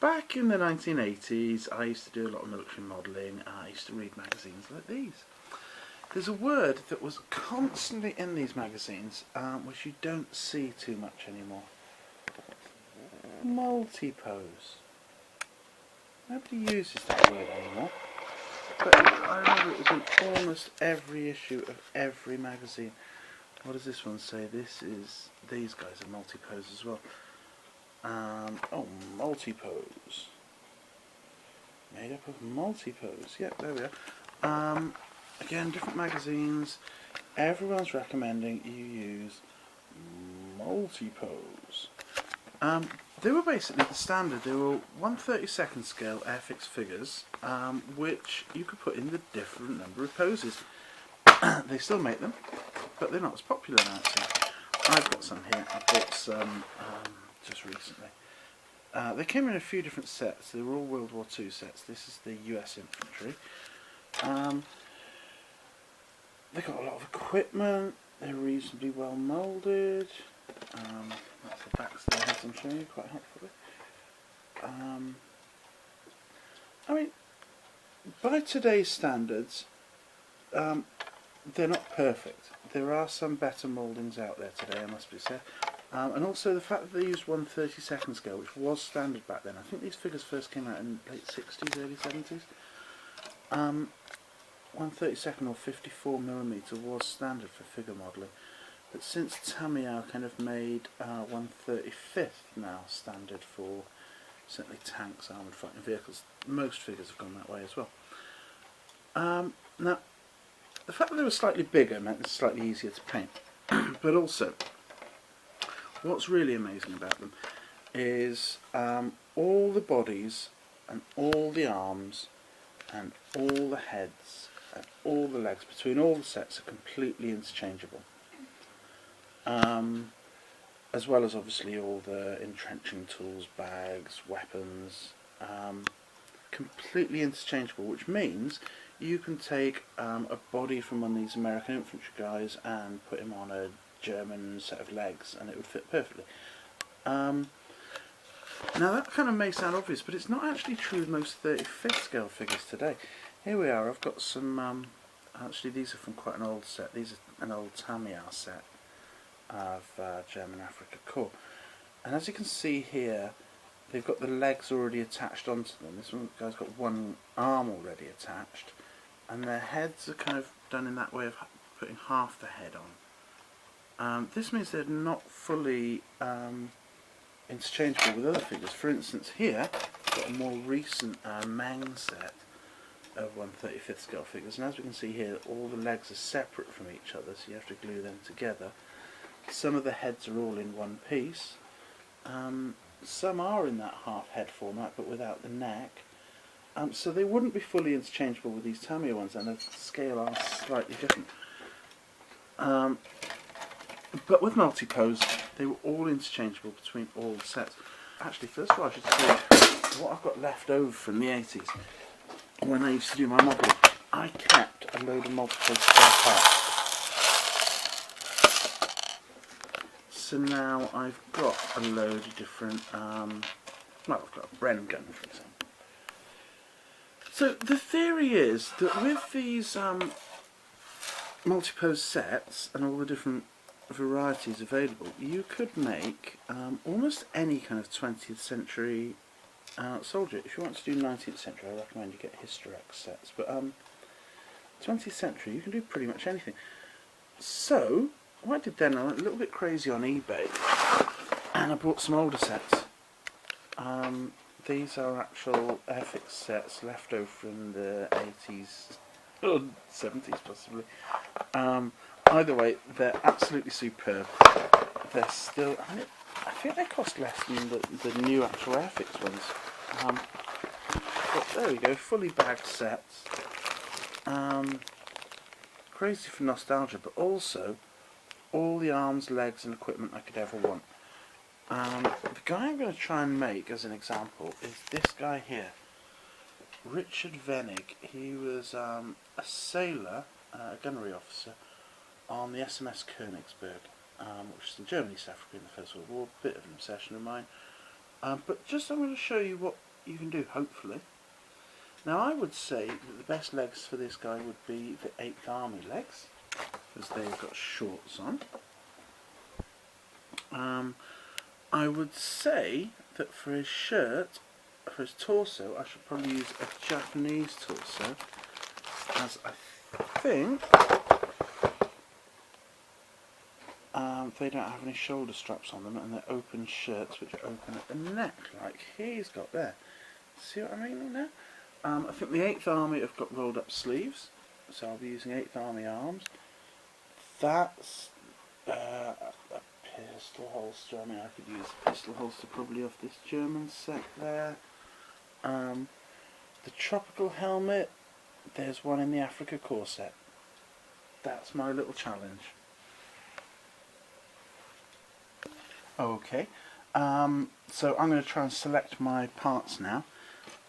Back in the 1980s, I used to do a lot of military modelling. I used to read magazines like these. There's a word that was constantly in these magazines, which you don't see too much anymore. Multipose. Nobody uses that word anymore. But I remember it was in almost every issue of every magazine. What does this one say? These guys are multipose as well. Oh, multipose. Made up of multipose. Yep, there we are. Again, different magazines. Everyone's recommending you use multipose. They were basically the standard. They were 1/32 scale Airfix figures, which you could put in the different number of poses. They still make them, but they're not as popular now. I've got some here. I bought some just recently. They came in a few different sets. They were all World War II sets. This is the US Infantry. They've got a lot of equipment. They're reasonably well moulded. That's the backs of the heads I'm showing you quite helpfully. I mean, by today's standards, they're not perfect. There are some better mouldings out there today, I must be said. And also the fact that they used 1/32 scale, which was standard back then. I think these figures first came out in late 60s, early 70s. 1/32 or 54mm was standard for figure modelling. But since Tamiya kind of made 1/35 now standard for certainly tanks, armoured fighting vehicles, most figures have gone that way as well. Now, the fact that they were slightly bigger meant it's slightly easier to paint. But also, what's really amazing about them is all the bodies and all the arms and all the heads and all the legs between all the sets are completely interchangeable. As well as obviously all the entrenching tools, bags, weapons, completely interchangeable, which means you can take a body from one of these American infantry guys and put him on a German set of legs and it would fit perfectly. Now that kind of may sound obvious, but it's not actually true with most 35th scale figures today. Here we are, I've got some, actually these are from quite an old set. These are an old Tamiya set of German Africa Corps, and as you can see here, they've got the legs already attached onto them. This one guy's got one arm already attached, and their heads are kind of done in that way of putting half the head on. This means they're not fully interchangeable with other figures. For instance, here I've got a more recent Meng set of 1/35 scale figures, and as we can see here, all the legs are separate from each other, so you have to glue them together. Some of the heads are all in one piece. Some are in that half head format but without the neck. So they wouldn't be fully interchangeable with these Tamiya ones, and the scale are slightly different. But with Multipose, they were all interchangeable between all the sets. Actually, first of all I should say what I've got left over from the 80s. When I used to do my modelling, I kept a load of Multipose spare parts. So now I've got a load of different, well, I've got a Bren gun, for example. So the theory is that with these Multipose sets and all the different varieties available, you could make almost any kind of 20th century soldier. If you want to do 19th century, I recommend you get Hysterex sets, but 20th century you can do pretty much anything. So what I did then, I went a little bit crazy on eBay and I bought some older sets. These are actual Airfix sets left over from the 80s or 70s possibly. Either way, they're absolutely superb. They're still, I think they cost less than the new actual Airfix ones. But there we go, fully bagged sets. Crazy for nostalgia, but also all the arms, legs and equipment I could ever want. The guy I'm going to try and make as an example is this guy here, Richard Venig. He was a sailor, a gunnery officer on the SMS Königsberg, which is in Germany, South Africa in the First World War, a bit of an obsession of mine. But just I'm going to show you what you can do, hopefully. Now I would say that the best legs for this guy would be the 8th Army legs, because they've got shorts on. I would say that for his shirt, for his torso, I should probably use a Japanese torso, as I think they don't have any shoulder straps on them, and they're open shirts which are open at the neck, like he's got there. See what I mean now? I think the 8th Army have got rolled up sleeves, so I'll be using 8th Army arms. That's a pistol holster. I mean, I could use a pistol holster probably off this German set there. The tropical helmet, there's one in the Africa Corps set. That's my little challenge. Okay, so I'm going to try and select my parts now.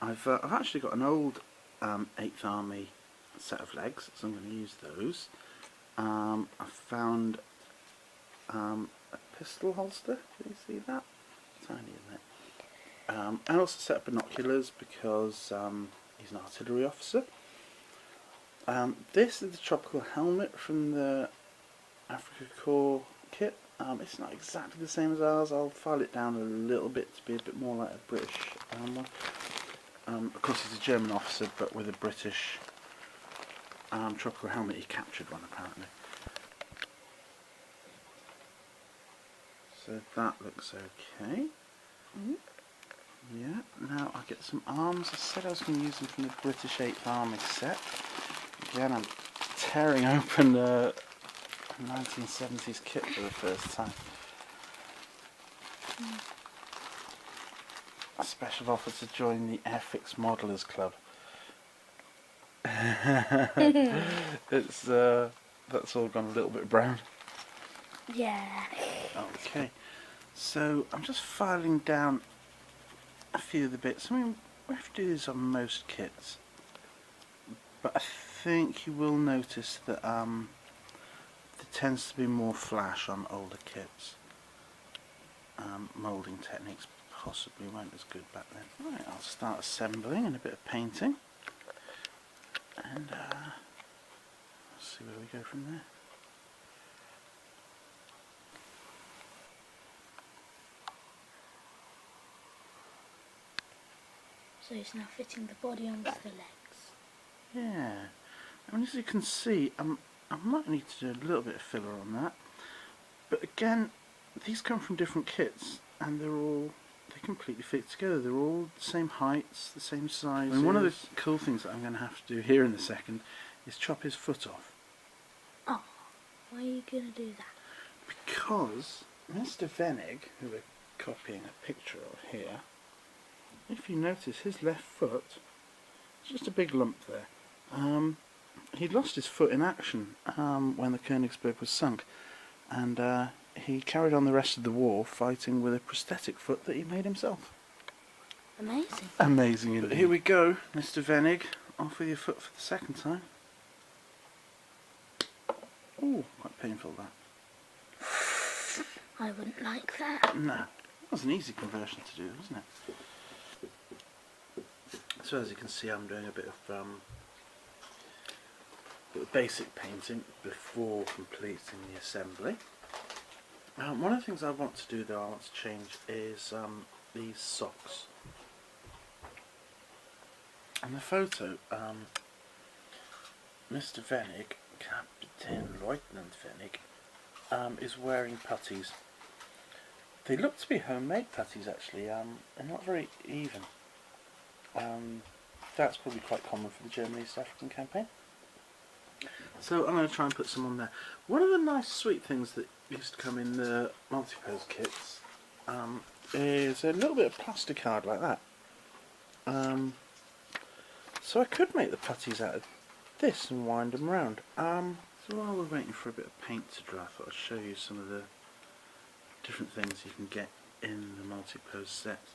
I've actually got an old 8th Army set of legs, so I'm going to use those. I've found a pistol holster. Can you see that? Tiny, isn't it? I also set up binoculars because he's an artillery officer. This is the tropical helmet from the Africa Corps kit. It's not exactly the same as ours. I'll file it down a little bit to be a bit more like a British one. Of course he's a German officer, but with a British tropical helmet. He captured one apparently. So that looks okay. Yeah, now I get some arms. I said I was going to use them from the British 8th Army set. Again, I'm tearing open a 1970s kit for the first time. A special offer to join the Airfix Modelers Club. It's that's all gone a little bit brown. Yeah. Okay, so I'm just filing down a few of the bits. I mean, we have to do this on most kits, but I think you will notice that there tends to be more flash on older kits. Moulding techniques possibly weren't as good back then. Right, I'll start assembling and a bit of painting, and see where we go from there. So he's now fitting the body onto the legs. Yeah, I mean, as you can see, I might need to do a little bit of filler on that, but again, these come from different kits, and they completely fit together. They're all the same heights, the same size. And one of the cool things that I'm going to have to do here in a second is chop his foot off. Oh, why are you going to do that? Because Mr. Venig, who we're copying a picture of here, if you notice his left foot, it's just a big lump there. He'd lost his foot in action when the Königsberg was sunk, and he carried on the rest of the war fighting with a prosthetic foot that he made himself. Amazing. Amazing indeed. But here we go, Mr. Venig, off with your foot for the second time. Ooh, quite painful that. I wouldn't like that. No, that was an easy conversion to do, wasn't it? So as you can see, I'm doing a bit of basic painting before completing the assembly. One of the things I want to do, though, I want to change is these socks. In the photo, Mr. Venig, Captain Lieutenant Venig, is wearing puttees. They look to be homemade puttees, actually. They're not very even. That's probably quite common for the German East African campaign. So I'm going to try and put some on there. One of the nice sweet things that used to come in the Multipose kits is a little bit of plastic card like that. So I could make the puttees out of this and wind them round. So while we're waiting for a bit of paint to dry, I thought I'd show you some of the different things you can get in the Multipose sets.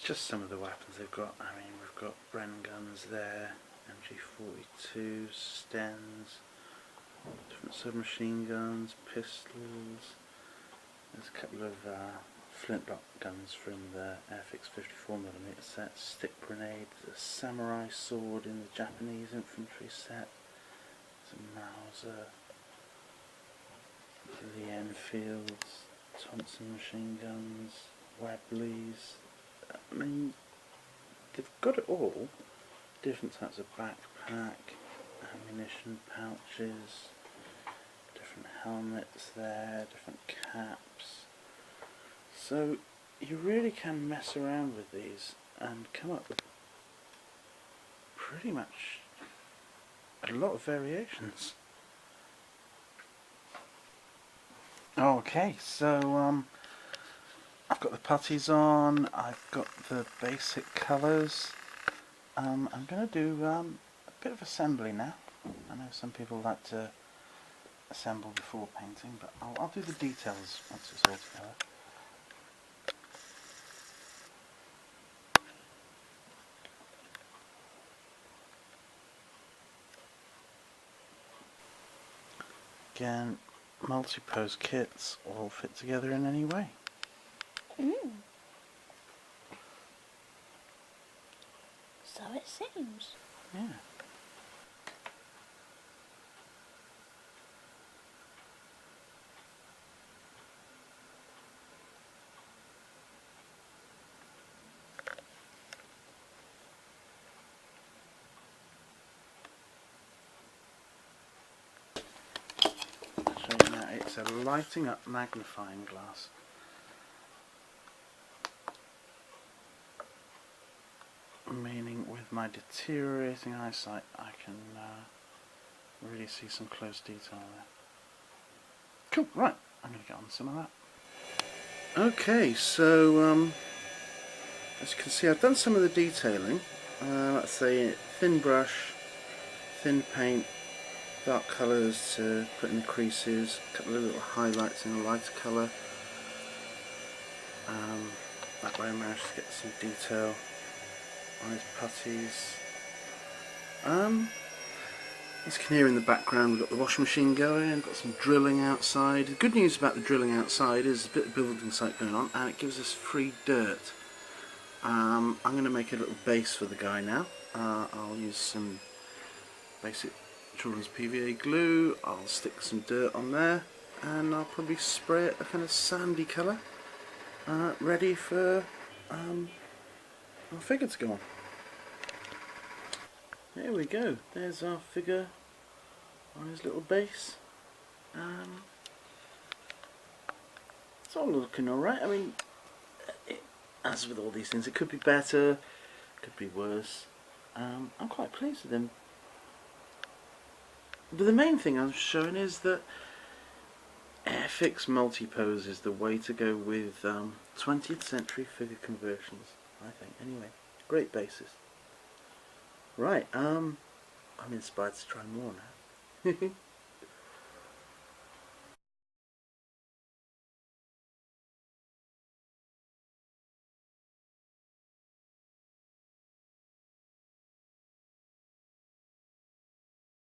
Just some of the weapons they've got. I mean, we've got Bren guns there, MG42, Stens, different submachine guns, pistols. There's a couple of flintlock guns from the Airfix 54mm set, stick grenade, the samurai sword in the Japanese infantry set, some Mauser, the Enfields, Thompson machine guns, Webleys. I mean, they've got it all. Different types of backpack, ammunition pouches, different helmets there, different caps. So you really can mess around with these and come up with pretty much a lot of variations. Okay, so I've got the putties on, I've got the basic colours. I'm going to do a bit of assembly now. I know some people like to assemble before painting, but I'll do the details once it's all together. Again, multi-pose kits all fit together in any way. So it seems. Yeah. So now it's a lighting up magnifying glass. Meaning with my deteriorating eyesight I can really see some close detail there. Cool, right, I'm going to get on some of that. Okay, so as you can see I've done some of the detailing. Let's say thin brush, thin paint, dark colours to put in the creases, a couple of little highlights in a lighter colour. That way I managed to get some detail on his putties. As you can hear in the background, we've got the washing machine going, got some drilling outside. The good news about the drilling outside is a bit of building site going on and it gives us free dirt. I'm going to make a little base for the guy now. I'll use some basic children's PVA glue, I'll stick some dirt on there and I'll probably spray it a kind of sandy colour, ready for our figure to go on. There we go, there's our figure on his little base. It's all looking alright. I mean, as with all these things, it could be better, could be worse. I'm quite pleased with him. But the main thing I'm showing is that Airfix Multipose is the way to go with 20th century figure conversions, I think. Anyway, great basis. Right, I'm inspired to try more now.